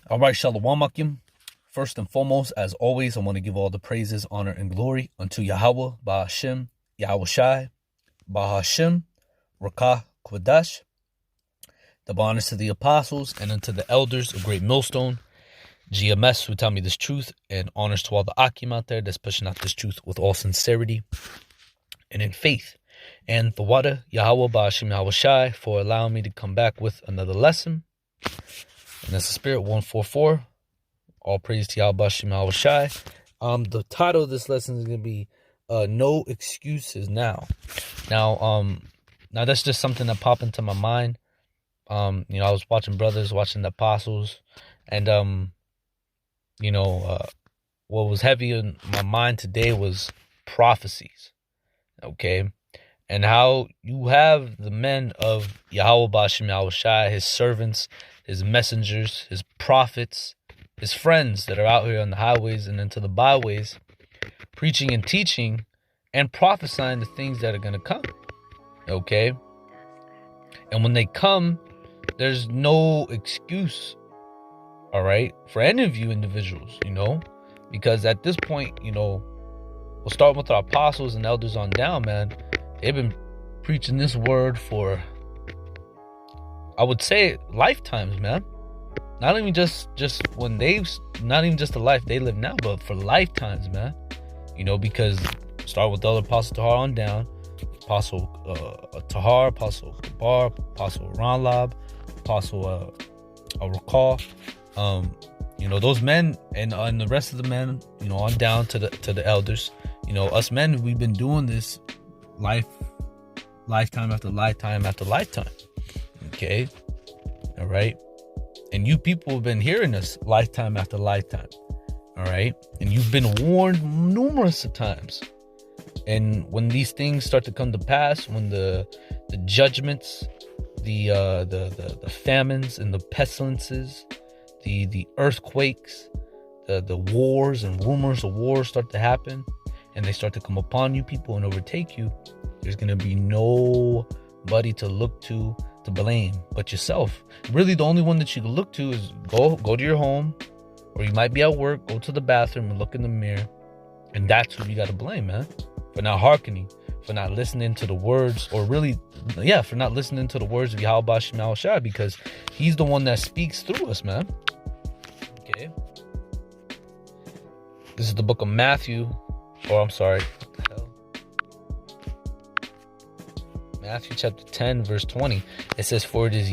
All right, Shalom Akim. First and foremost, as always, I want to give all the praises, honor, and glory unto YAHAWAH, BaHashem, YAHAWASHI, BaHashem, Rakah, Kwadash. The honors to the apostles and unto the elders of Great Millstone, GMS, who tell me this truth, and honors to all the Akim out there that's pushing out this truth with all sincerity and in faith. And the water, YAHAWAH, BaHashem, YAHAWASHI, for allowing me to come back with another lesson. And that's the Spirit 144. All praise to Yahweh Shem YAHAWASHI. The title of this lesson is going to be No Excuses Now. Now that's just something that popped into my mind. I was watching brothers, watching the apostles, and what was heavy in my mind today was prophecies. Okay, and how you have the men of Yahweh BaHashem YAHAWASHI, his servants, his messengers, his prophets, his friends that are out here on the highways and into the byways, preaching and teaching and prophesying the things that are going to come. Okay? And when they come, there's no excuse, all right, for any of you individuals, because at this point, we'll start with our apostles and elders on down, man. They've been preaching this word for, I would say, lifetimes, man. Not even just when not even just the life they live now, but for lifetimes, man. Because start with the other Apostle Tahar on down, Apostle Tahar, Apostle Kabar, Apostle Ranlab, Apostle Rakal, those men and the rest of the men, on down to the elders. Us men, we've been doing this lifetime after lifetime after lifetime. Okay, all right, and you people have been hearing this lifetime after lifetime, all right, and you've been warned numerous of times. And when these things start to come to pass, when the judgments, the famines and the pestilences, the earthquakes, the wars and rumors of wars start to happen, and they start to come upon you people and overtake you, there's gonna be nobody to look to blame but yourself. Really, the only one that you can look to is go to your home, or you might be at work, go to the bathroom and look in the mirror, and that's who you got to blame, man, for not hearkening, for not listening to the words, or really, for not listening to the words of Yahweh BaHashem YAHAWASHI, because he's the one that speaks through us, man. Okay, this is the book of Matthew, Matthew chapter 10 verse 20. It says, for it is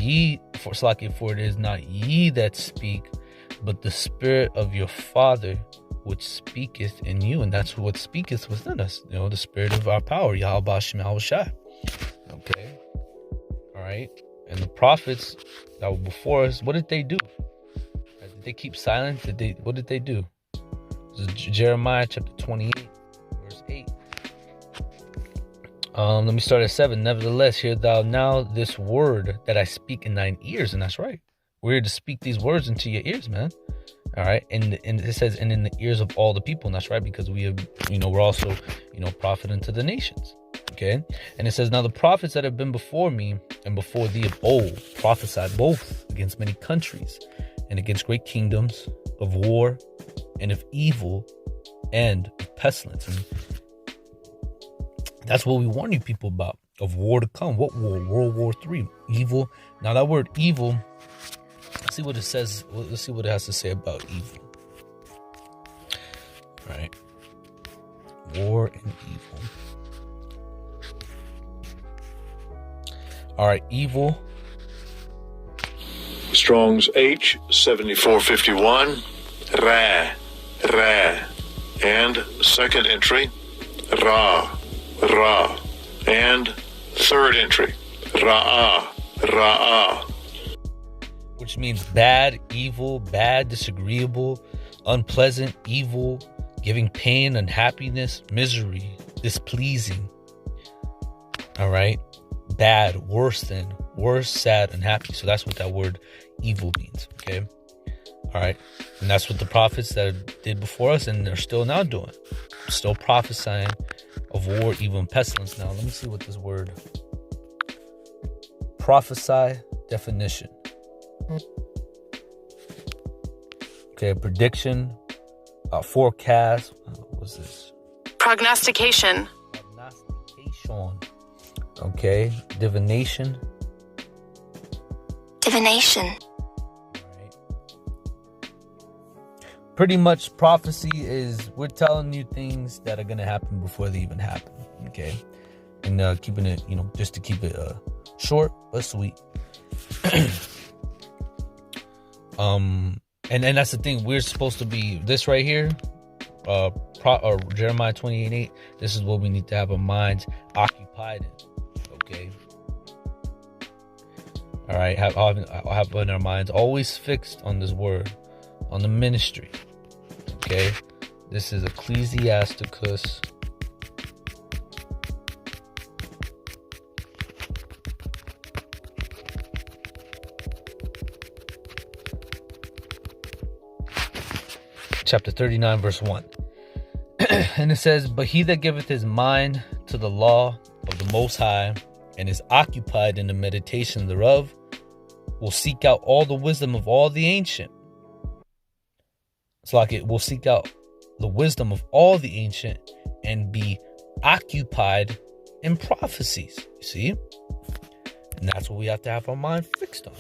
not ye that speak, but the Spirit of your Father which speaketh in you. And that's what speaketh within us, the Spirit of our power, Yahweh BaHashem YAHAWASHI. Okay, all right. And the prophets that were before us, what did they do? Did they keep silent? What did they do? This is Jeremiah chapter 28 verse 8. Let me start at 7. Nevertheless, hear thou now this word that I speak in thine ears. And that's right. We're here to speak these words into your ears, man. All right. And it says, and in the ears of all the people. And that's right, because we have, we're also, prophet unto the nations. Okay. And it says, now the prophets that have been before me and before thee of old prophesied both against many countries and against great kingdoms, of war and of evil and of pestilence. And that's what we warn you people about, of war to come. What war? World War III. Evil. Now that word evil, let's see what it says. Let's see what it has to say about evil. All right. War and evil. All right. Evil. Strong's H 7451. Ra. And second entry. Ra. And third entry, Ra'ah. Which means bad, evil, bad, disagreeable, unpleasant, evil, giving pain, unhappiness, misery, displeasing. All right? Bad, worse than, worse, sad, unhappy. So that's what that word evil means, okay? All right? And that's what the prophets that did before us, and they're still now doing. Still prophesying of war, evil, and pestilence. Now, let me see what this word prophesy definition. Okay, prediction, forecast. What's this? Prognostication. Prognostication. Okay, divination. Divination. Right. Pretty much prophecy is we're telling you things that are going to happen before they even happen. Okay. And keeping it, just to keep it short but sweet. And that's the thing. We're supposed to be this right here. Jeremiah 28:8. This is what we need to have our minds occupied in. Okay. All right. Have our minds always fixed on this word, on the ministry. Okay. This is Ecclesiasticus Chapter 39, verse 1. And it says, "But he that giveth his mind to the law of the Most High, and is occupied in the meditation thereof, will seek out all the wisdom of all the ancient." It's like it will seek out the wisdom of all the ancient and be occupied in prophecies. You see? And that's what we have to have our mind fixed on.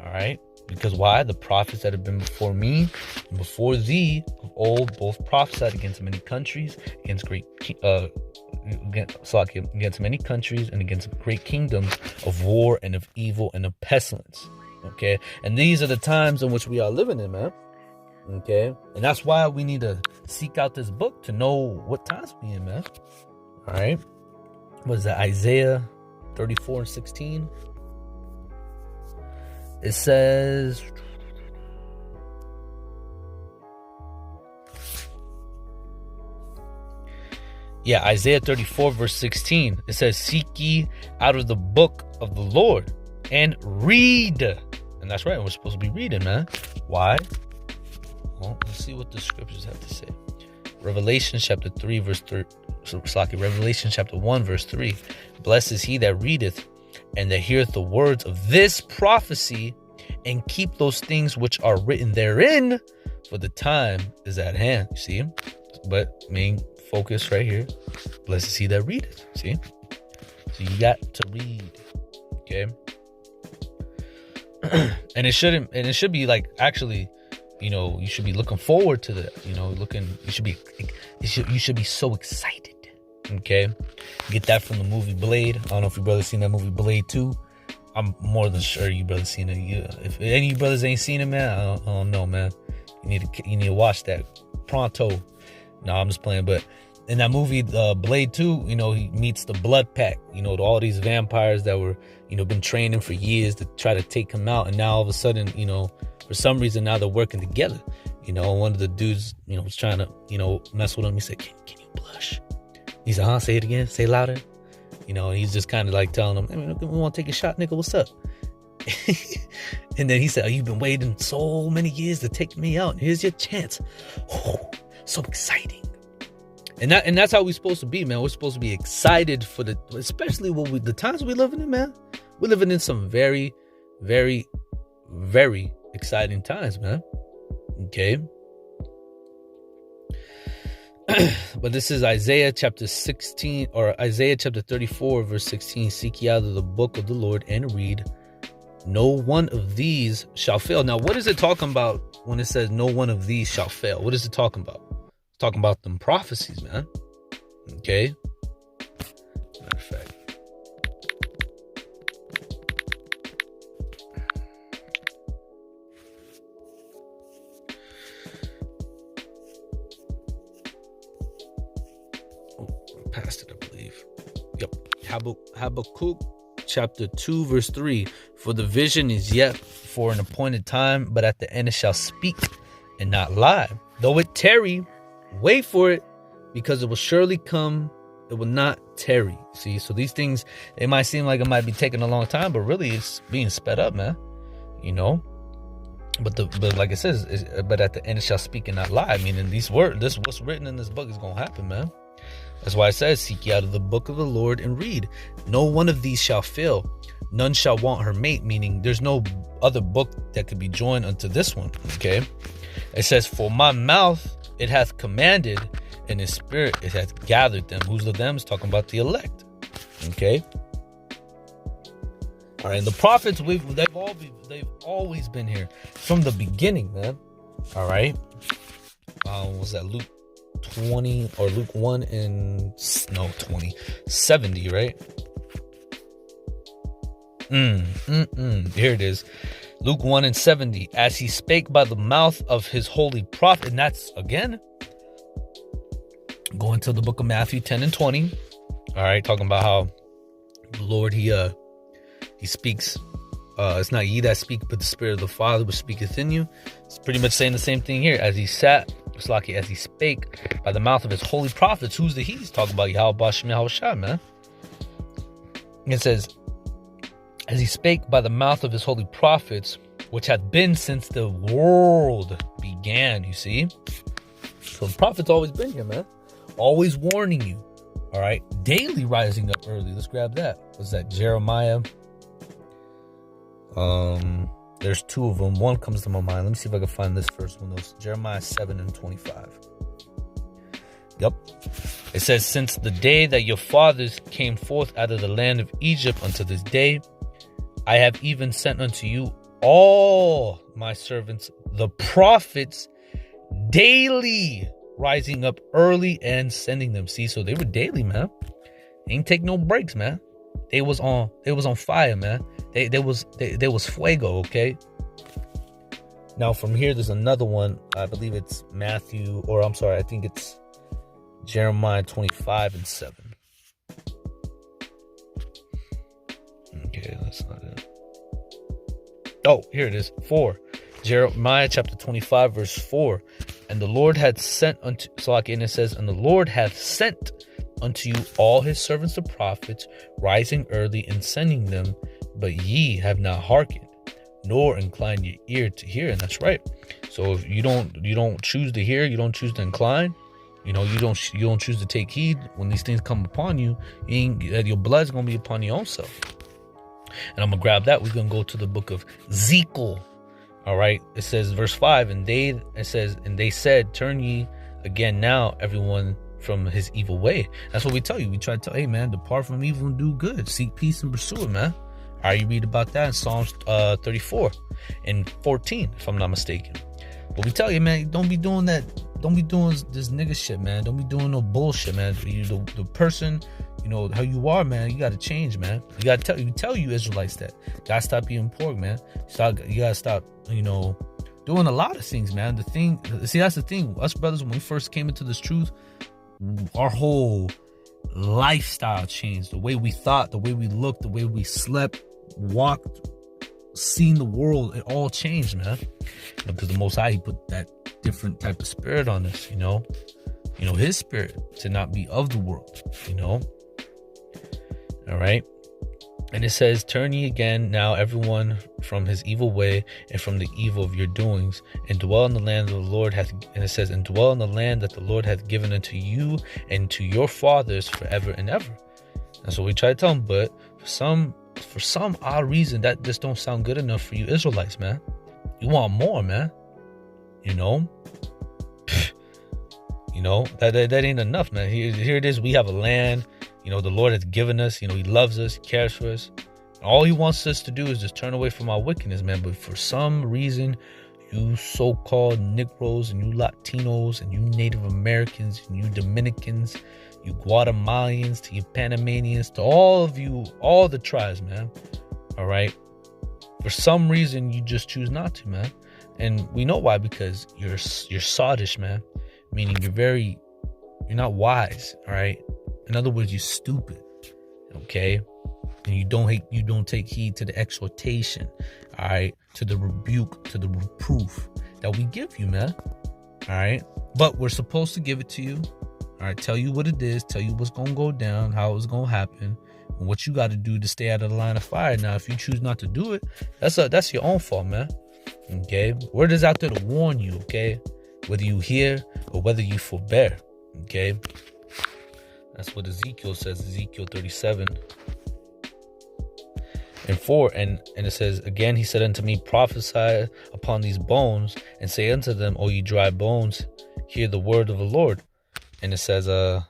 All right? Because why? The prophets that have been before me and before thee of old both prophesied against many countries, against many countries and against great kingdoms of war and of evil and of pestilence. Okay? And these are the times in which we are living in, man. Okay? And that's why we need to seek out this book to know what times we're in, man. All right? What is that? Isaiah 34:16. It says, Isaiah 34 verse 16. It says, "Seek ye out of the book of the Lord and read." And that's right. We're supposed to be reading, man. Why? Well, let's see what the scriptures have to say. Revelation chapter 3 verse 3. Revelation chapter 1 verse 3. "Blessed is he that readeth and that heareth the words of this prophecy, and keep those things which are written therein, for the time is at hand." You see? But main focus right here. Blessed is he that readeth. See? So you got to read. Okay? And it should be like, actually, you should be looking forward to that. You should be so excited. Okay, get that from the movie Blade. I don't know if you brothers seen that movie Blade 2. I'm more than sure you brothers seen it. If any of you brothers ain't seen it, man, I don't know, man. You need to watch that pronto. No, I'm just playing. But in that movie, Blade 2, he meets the Blood Pack. All these vampires that were, been training for years to try to take him out, and now all of a sudden, for some reason now they're working together. One of the dudes, was trying to, mess with him. He said, "Can you blush?" He said, "Huh? Say it again. Say louder." He's just kind of like telling him, "Hey, man, we want to take a shot, nigga. What's up?" And then he said, "Oh, you've been waiting so many years to take me out. Here's your chance." Oh, so exciting. And that's how we're supposed to be, man. We're supposed to be excited for especially the times we living in, man. We're living in some very, very, very exciting times, man. Okay. But this is Isaiah chapter 16 or Isaiah chapter 34 verse 16. "Seek ye out of the book of the Lord and read. No one of these shall fail." Now, what is it talking about when it says no one of these shall fail? What is it talking about? It's talking about them prophecies, man. Okay. Matter of fact. Past it, I believe. Yep. Habakkuk chapter 2 verse 3. "For the vision is yet for an appointed time, but at the end it shall speak and not lie. Though it tarry, wait for it, because it will surely come. It will not tarry." See, so these things, they might seem like it might be taking a long time, but really it's being sped up, man. But like it says, but at the end it shall speak and not lie. Meaning this what's written in this book is gonna happen, man. That's why it says, seek ye out of the book of the Lord and read. No one of these shall fail. None shall want her mate, meaning there's no other book that could be joined unto this one. Okay. It says, for my mouth it hath commanded, and his spirit it hath gathered them. Who's the them? Is talking about the elect. Okay. All right. And the prophets, they've always been here from the beginning, man. All right. Was that Luke 20 or Luke 1 and 70, right? Here it is. Luke 1 and 70. As he spake by the mouth of his holy prophet. And that's, again, going to the book of Matthew 10 and 20. All right, talking about how the Lord, he speaks. It's not ye that speak, but the Spirit of the Father which speaketh in you. It's pretty much saying the same thing here. As he sat, as he spake by the mouth of his holy prophets. Who's the he? He's talking about YAHAWASHI, man. It says, as he spake by the mouth of his holy prophets, which hath been since the world began, you see? So the prophet's always been here, man. Always warning you. All right. Daily rising up early. Let's grab that. What's that? Jeremiah. There's two of them. One comes to my mind. Let me see if I can find this first one. Those Jeremiah 7 and 25. Yep. It says, since the day that your fathers came forth out of the land of Egypt unto this day, I have even sent unto you all my servants, the prophets, daily rising up early and sending them. See, so they were daily, man. They ain't take no breaks, man. They was on fire, man. They was fuego, okay? Now from here, there's another one. I believe it's Matthew, or I'm sorry, I think it's Jeremiah 25 and 7. Okay, that's not it. Oh, here it is. 4. Jeremiah chapter 25, verse 4. And the Lord had sent unto, and it says, and the Lord hath sent unto you all his servants the prophets, rising early and sending them, but ye have not hearkened, nor incline your ear to hear. And that's right. So if you don't choose to hear, you don't choose to incline, you don't choose to take heed when these things come upon you, your blood's gonna be upon your own self. And I'm gonna grab that. We're gonna go to the book of Ezekiel. All right. It says verse 5, and they said, turn ye again now, everyone, from his evil way. That's what we tell you. We try to tell, hey man, depart from evil and do good. Seek peace and pursue it, man. All right, you read about that in Psalms 34 and 14, if I'm not mistaken. But we tell you, man, don't be doing that. Don't be doing this nigga shit, man. Don't be doing no bullshit, man. The person, how you are, man, you got to change, man. You got to tell you Israelites that. Got to stop eating pork, man. You got to stop, doing a lot of things, man. That's the thing. Us brothers, when we first came into this truth, our whole lifestyle changed. The way we thought, the way we looked, the way we slept, walked, seen the world, it all changed, man. Because the Most High, he put that different type of spirit on us, his spirit to not be of the world, all right. And it says, turn ye again now, everyone, from his evil way and from the evil of your doings, and dwell in the land of the Lord and it says, and dwell in the land that the Lord hath given unto you and to your fathers forever and ever. That's what we try to tell them. But for some odd reason, that just don't sound good enough for you Israelites, man. You want more, man. That ain't enough, man. Here it is. We have a land. The Lord has given us, he loves us, he cares for us. All he wants us to do is just turn away from our wickedness, man. But for some reason, you so-called Negroes and you Latinos and you Native Americans and you Dominicans, you Guatemalans to you Panamanians, to all of you, all the tribes, man. All right. For some reason, you just choose not to, man. And we know why, because you're sottish, man. Meaning you're not wise, all right? In other words, you're stupid, okay? And you don't take heed to the exhortation, all right? To the rebuke, to the reproof that we give you, man, all right? But we're supposed to give it to you, all right? Tell you what it is, tell you what's going to go down, how it's going to happen, and what you got to do to stay out of the line of fire. Now, if you choose not to do it, that's your own fault, man, okay? Word is out there to warn you, okay? Whether you hear or whether you forbear, okay? That's what Ezekiel says, Ezekiel 37:4. And it says, again, he said unto me, prophesy upon these bones, and say unto them, O ye dry bones, hear the word of the Lord. And it says, Oh,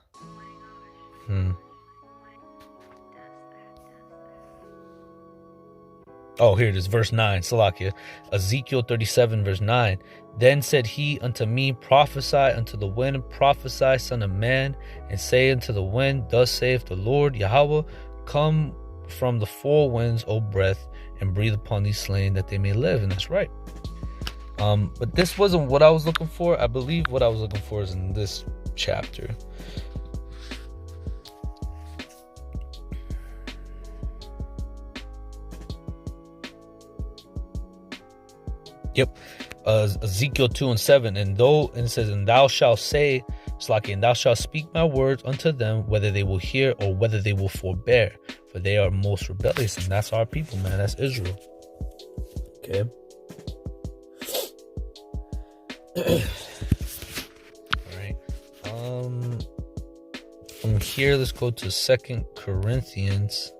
here it is, verse 9, Salakia. Ezekiel 37, verse 9. Then said he unto me, prophesy unto the wind, prophesy, son of man, and say unto the wind, thus saith the Lord Yahweh, come from the four winds, O breath, and breathe upon these slain that they may live. And that's right. But this wasn't what I was looking for. I believe what I was looking for is in this chapter. Yep. Ezekiel 2:7. And it says, and thou shalt say, Slaki, and thou shalt speak my words unto them, whether they will hear or whether they will forbear, for they are most rebellious. And that's our people, man. That's Israel. Okay. All right. From here, let's go to 2 Corinthians.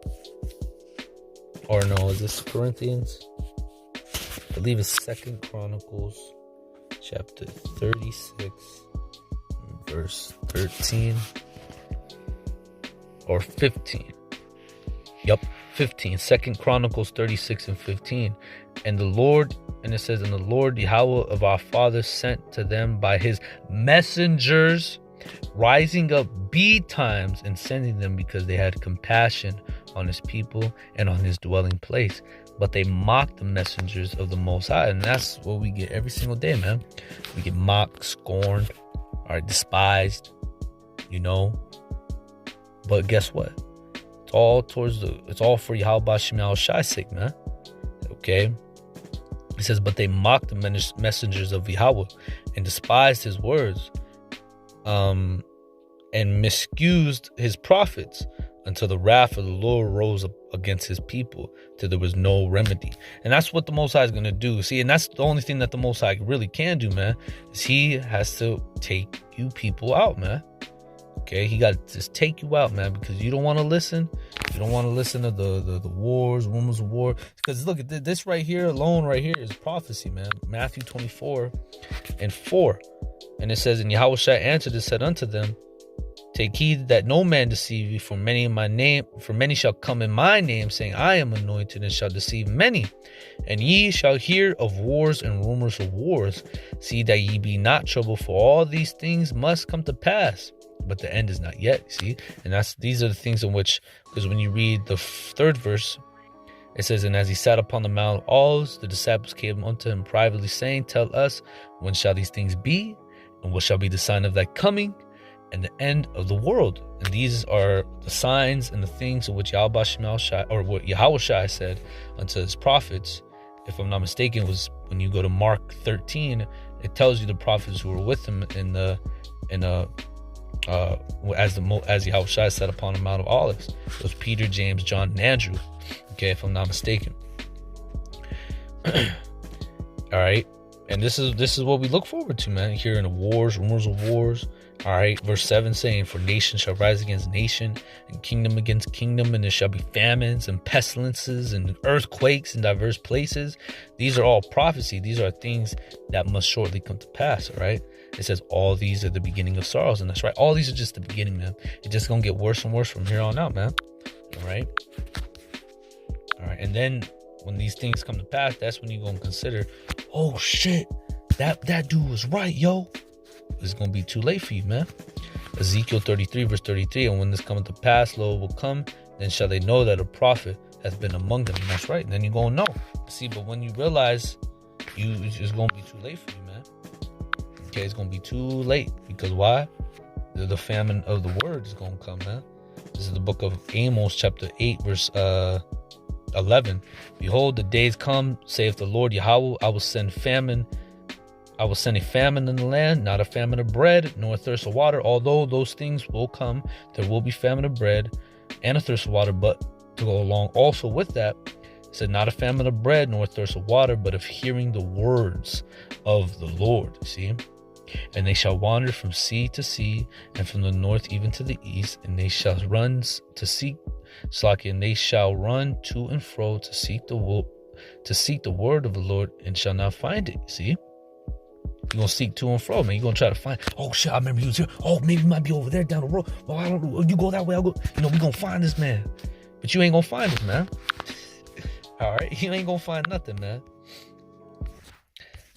Or no, is this Corinthians? I believe it's 2 Chronicles chapter 36 verse 13 or 15. Yep, 15. 2 Chronicles 36 and 15. And the Lord, and it says, and the Lord Yahweh of our fathers sent to them by his messengers, rising up betimes and sending them, because they had compassion on his people and on his dwelling place. But they mocked the messengers of the Most High. And that's what we get every single day, man. We get mocked, scorned, or despised, you know. But guess what? It's all for YAHAWASHI's sake, man. Okay? It says, but they mocked the messengers of Yahweh and despised his words, and misused his prophets, until the wrath of the Lord rose up against his people, till there was no remedy. And that's what the Most High is going to do. See, and that's the only thing that the Most High really can do, man, is he has to take you people out, man. Okay, he got to just take you out, man, because you don't want to listen. You don't want to listen to the wars, rumors of war. Because look at this right here alone, right here is prophecy, man. Matthew 24:4. And it says, and Yahawashi answered and said unto them, take heed that no man deceive you, for many shall come in my name, saying, I am anointed, and shall deceive many. And ye shall hear of wars and rumors of wars. See that ye be not troubled, for all these things must come to pass, but the end is not yet. See, and these are the things in which, because when you read the third verse, it says, and as he sat upon the Mount of Olives, the disciples came unto him privately, saying, tell us, when shall these things be, and what shall be the sign of thy coming and the end of the world? And these are the signs and the things of which Yahawashi said unto his prophets. If I'm not mistaken, was when you go to Mark 13, it tells you the prophets who were with him as Yahawashi sat upon the Mount of Olives. It was Peter, James, John, and Andrew. Okay, if I'm not mistaken. All right. And this is what we look forward to, man. Hearing of wars, rumors of wars. All right, verse 7 saying, for nation shall rise against nation, and kingdom against kingdom, and there shall be famines and pestilences and earthquakes in diverse places. These are all prophecy. These are things that must shortly come to pass, all right? It says all these are the beginning of sorrows, and that's right. All these are just the beginning, man. It's just going to get worse and worse from here on out, man. All right? All right, and then when these things come to pass, that's when you're going to consider, oh, shit, that dude was right, yo. It's going to be too late for you, man. Ezekiel 33, verse 33, and when this cometh to pass, lo, it will come, then shall they know that a prophet hath been among them. And that's right. And then you're going to know. See, but when you realize it's going to be too late for you, man. Okay, it's going to be too late. Because why? The famine of the word is going to come, man. This is the book of Amos, chapter 8, verse 11. Behold, the days come, saith the Lord Yahweh, I will send a famine in the land, not a famine of bread, nor a thirst of water. Although those things will come, there will be famine of bread and a thirst of water. But to go along also with that, it said, not a famine of bread, nor a thirst of water, but of hearing the words of the Lord. See? And they shall wander from sea to sea, and from the north even to the east, and they shall run to seek Slack, and they shall run to and fro to seek the word of the Lord, and shall not find it. See, you're gonna seek to and fro, man. You're gonna try to find. Oh shit, I remember he was here. Oh, maybe he might be over there down the road. Well, I don't know. You go that way, I'll go. We're gonna find this man, but you ain't gonna find this man. All right, you ain't gonna find nothing, man.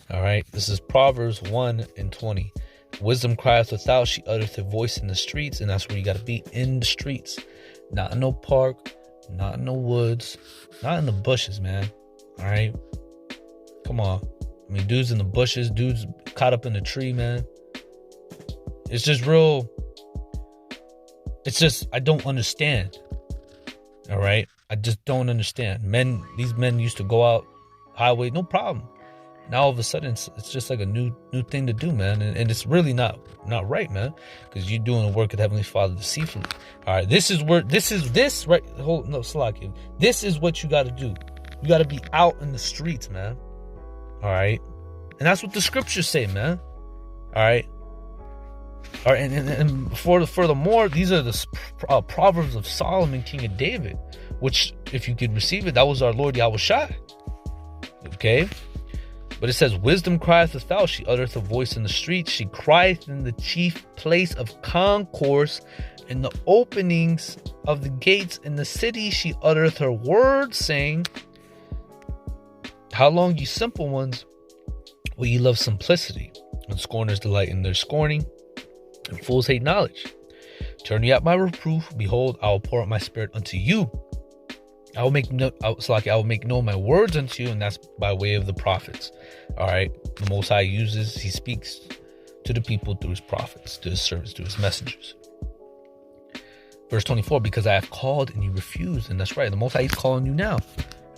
All right, this is Proverbs 1:20. Wisdom crieth without, she uttereth her voice in the streets, and that's where you gotta be, in the streets. Not in no park, not in no woods, not in the bushes, man. All right? Come on. I mean, dudes in the bushes, dudes caught up in the tree, man. It's just real. It's just, I don't understand. All right? I just don't understand. These men used to go out highway, no problem. Now all of a sudden it's just like a new thing to do, man, and it's really not right, man, because you're doing the work of the Heavenly Father deceitfully. All right, this is right. This is what you got to do. You got to be out in the streets, man. All right, and that's what the scriptures say, man. All right, and furthermore, these are the Proverbs of Solomon, King of David, which, if you could receive it, that was our Lord YAHAWASHI. Okay. But it says, wisdom crieth without, she uttereth a voice in the street, she crieth in the chief place of concourse, in the openings of the gates in the city, she uttereth her words, saying, how long, ye simple ones, will ye love simplicity? When scorners delight in their scorning, and fools hate knowledge. Turn ye at my reproof, behold, I will pour out my spirit unto you. I will make known my words unto you, and that's by way of the prophets. All right. The Most High he speaks to the people through his prophets, to his servants, to his messengers. Verse 24, because I have called and you refused. And that's right. The Most High is calling you now.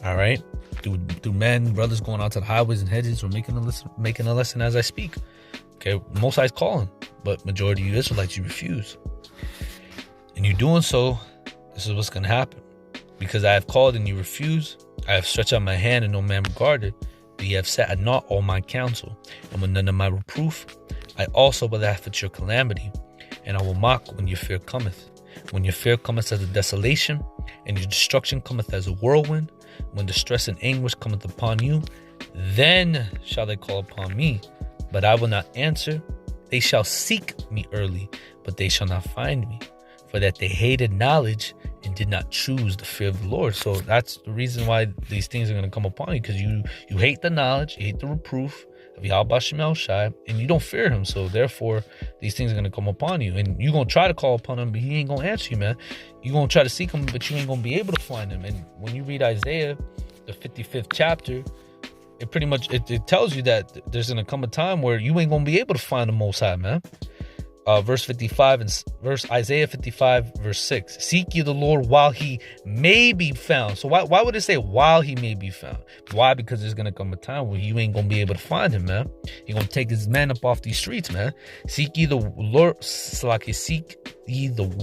All right. Through men, brothers going out to the highways and hedges, or making a lesson as I speak. Okay. The Most High is calling, but majority of you Israelites, you refuse. And you doing so, this is what's going to happen. Because I have called and you refuse, I have stretched out my hand and no man regarded, but ye have set at naught all my counsel. And when none of my reproof, I also will laugh at your calamity, and I will mock when your fear cometh. When your fear cometh as a desolation, and your destruction cometh as a whirlwind, when distress and anguish cometh upon you, then shall they call upon me, but I will not answer. They shall seek me early, but they shall not find me, for that they hated knowledge and did not choose the fear of the Lord. So that's the reason why these things are going to come upon you, because you hate the knowledge, you hate the reproof of YAHAWASHI, and you don't fear him. So therefore, these things are going to come upon you, and you're going to try to call upon him, but he ain't going to answer you, man. You're going to try to seek him, but you ain't going to be able to find him. And when you read Isaiah, the 55th chapter, it pretty much, it tells you that there's going to come a time where you ain't going to be able to find the Most High, man. Verse 55 and Isaiah 55 verse 6. Seek ye the Lord while he may be found. So why would it say while he may be found? Why? Because there's gonna come a time where you ain't gonna be able to find him, man. He's gonna take his men up off these streets, man. Seek ye the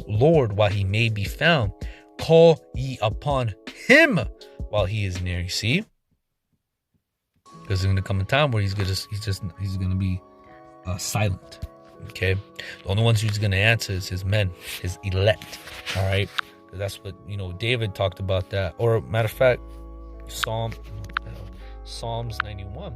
Lord while he may be found. Call ye upon him while he is near. You see? Because there's gonna come a time where he's gonna be silent. Okay, the only ones who's going to answer is his men, his elect. All right, that's what David talked about that. Or matter of fact, Psalms 91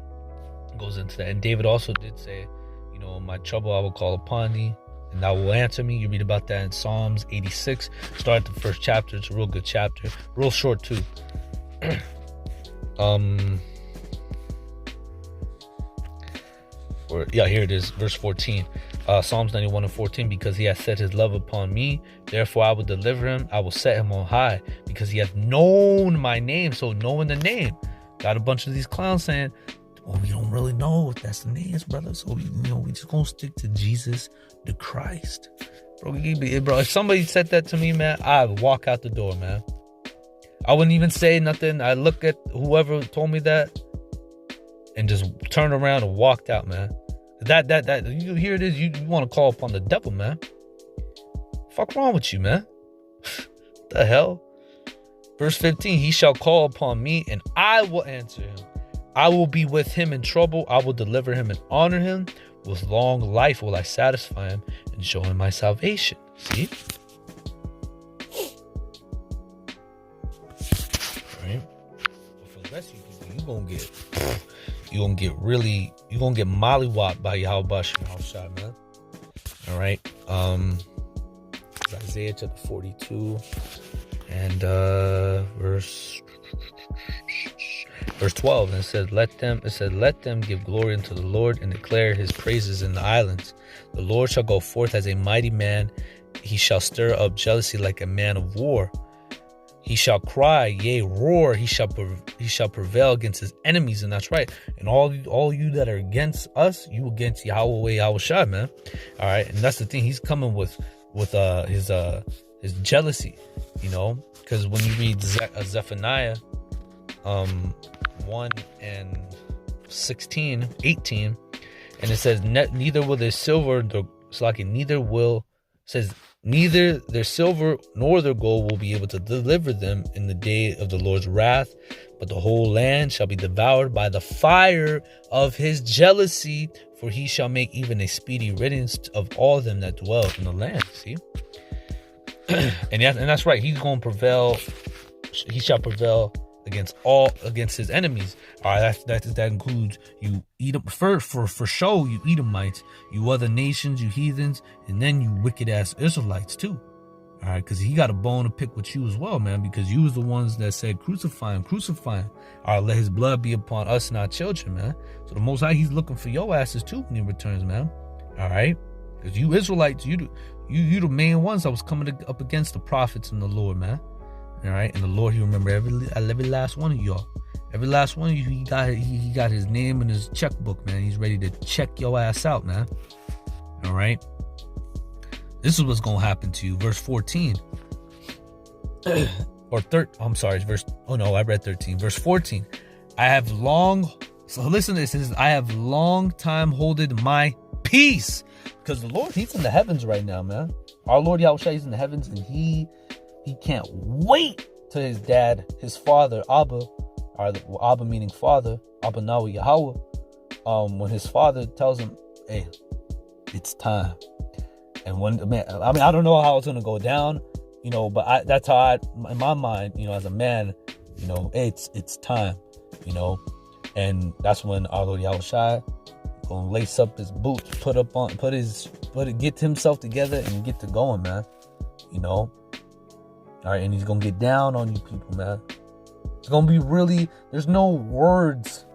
goes into that. And David also did say, in my trouble I will call upon thee, and thou will answer me. You read about that in Psalms 86. Start the first chapter. It's a real good chapter, real short too. Here it is, verse 14. Psalms 91 and 14, because he hath set his love upon me, therefore I will deliver him, I will set him on high, because he hath known my name. So knowing the name, got a bunch of these clowns saying, we don't really know if that's the name, brother. So we just gonna stick to Jesus the Christ, bro. If somebody said that to me, man, I'd walk out the door, man. I wouldn't even say nothing. I look at whoever told me that and just turned around and walked out, man. That you hear this, you want to call upon the devil, man. Fuck wrong with you, man? The hell? Verse 15, he shall call upon me and I will answer him. I will be with him in trouble. I will deliver him and honor him. With long life will I satisfy him and show him my salvation. See? Right? But for the rest of you people, you're gonna get mollywopped by YAHAWASHI, man. All right. Isaiah chapter 42 and verse 12, and it said, let them give glory unto the Lord and declare his praises in the islands. The Lord shall go forth as a mighty man. He shall stir up jealousy like a man of war. He shall cry, yea, roar. He shall prevail against his enemies, and that's right. And all you that are against us, you against YAHAWAH, YAHAWASHI, man. All right, and that's the thing. He's coming with his jealousy, you know, because when you read Zephaniah 1 and 18, and it says, neither will their silver, neither their silver nor their gold will be able to deliver them in the day of the Lord's wrath, but the whole land shall be devoured by the fire of his jealousy, for he shall make even a speedy riddance of all them that dwell in the land. See? and that's right. He's going to prevail. He shall prevail against his enemies. All right, that includes you Edom, for sure, you Edomites, you other nations, you heathens, and then you wicked ass Israelites too. All right, because he got a bone to pick with you as well, man, because you was the ones that said crucify him. All right, let his blood be upon us and our children, man. So the Most High, he's looking for your asses too when he returns, man. All right, because you Israelites, you the main ones that was coming up against the prophets and the Lord, man. All right, and the Lord, he remember every last one of y'all. Every last one of you, he got his name in his checkbook, man. He's ready to check your ass out, man. All right. This is what's gonna happen to you. Verse 14. or 13. I'm sorry, I read 13. Verse 14. So listen to this. It says, I have long time holded my peace. Because the Lord, he's in the heavens right now, man. Our Lord Yahushua, he's in the heavens, and he can't wait till his dad, his father, Abba, or Abba meaning father, Abba Nawi YAHAWAH, when his father tells him, hey, it's time. And I don't know how it's gonna go down, you know, but that's how in my mind, you know, as a man, you know, it's time, you know, and that's when our Lord Yahushua gonna lace up his boots, get himself together and get to going, man, you know. All right, and he's gonna get down on you people, man. It's gonna be there's no words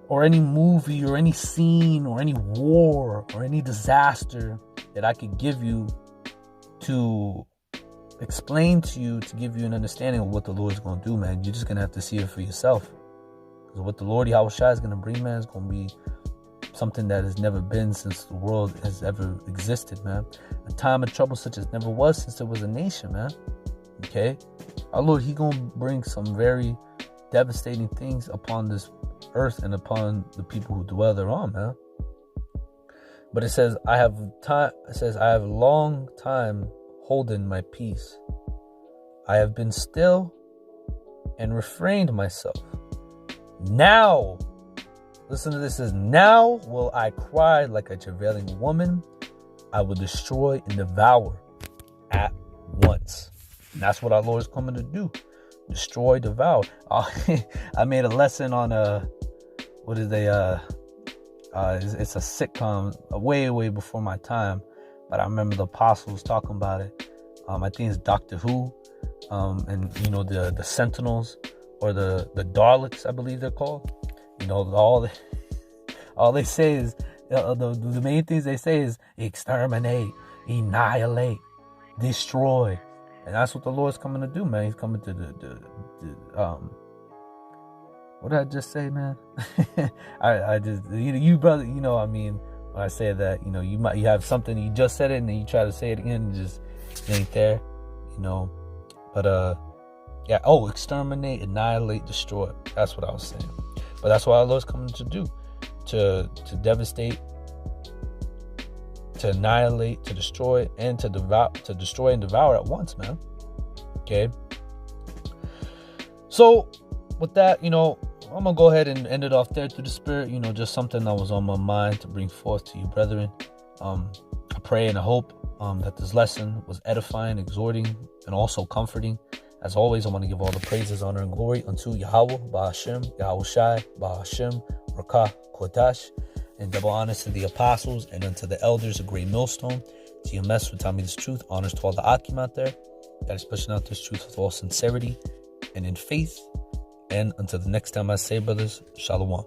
or any movie or any scene or any war or any disaster that I could give you to explain to you, to give you an understanding of what the Lord's gonna do, man. You're just gonna have to see it for yourself. Because what the Lord Yahushua is gonna bring, man, is gonna be something that has never been since the world has ever existed, man. A time of trouble such as never was since there was a nation, man. Okay, our Lord, he gonna bring some very devastating things upon this earth and upon the people who dwell thereon, man. But it says, I have long time holden my peace. I have been still and refrained myself. Now, listen to this, now will I cry like a travailing woman. I will destroy and devour at once. And that's what our Lord is coming to do. Destroy, devour. I made a lesson on it's a sitcom way before my time, but I remember the apostles talking about it. I think it's Doctor Who, and you know the Sentinels or the Daleks, I believe they're called. You know, all they say is the main things they say is exterminate, annihilate, destroy. And that's what the Lord's coming to do, man. He's coming to what did I just say, man? I just, you brother, you know, I mean, when I say that, you know, you have something, you just said it and then you try to say it again and just it ain't there, you know. But yeah, exterminate, annihilate, destroy. That's what I was saying. But that's what our Lord's coming to do, to devastate, to annihilate, to destroy, and to destroy and devour at once, man. Okay. So with that, you know, I'm going to go ahead and end it off there through the Spirit. Just something that was on my mind to bring forth to you, brethren. I pray and I hope that this lesson was edifying, exhorting, and also comforting. As always, I want to give all the praises, honor, and glory unto YAHAWAH, BaHaShem, YAHAWASHI, BaHaShem, Rakah, Kodash, and double honors to the apostles and unto the elders, a great millstone. To your mess with Tommy this truth, honors to all the Akim out there that is pushing out this truth with all sincerity and in faith. And until the next time I say, brothers, Shalom.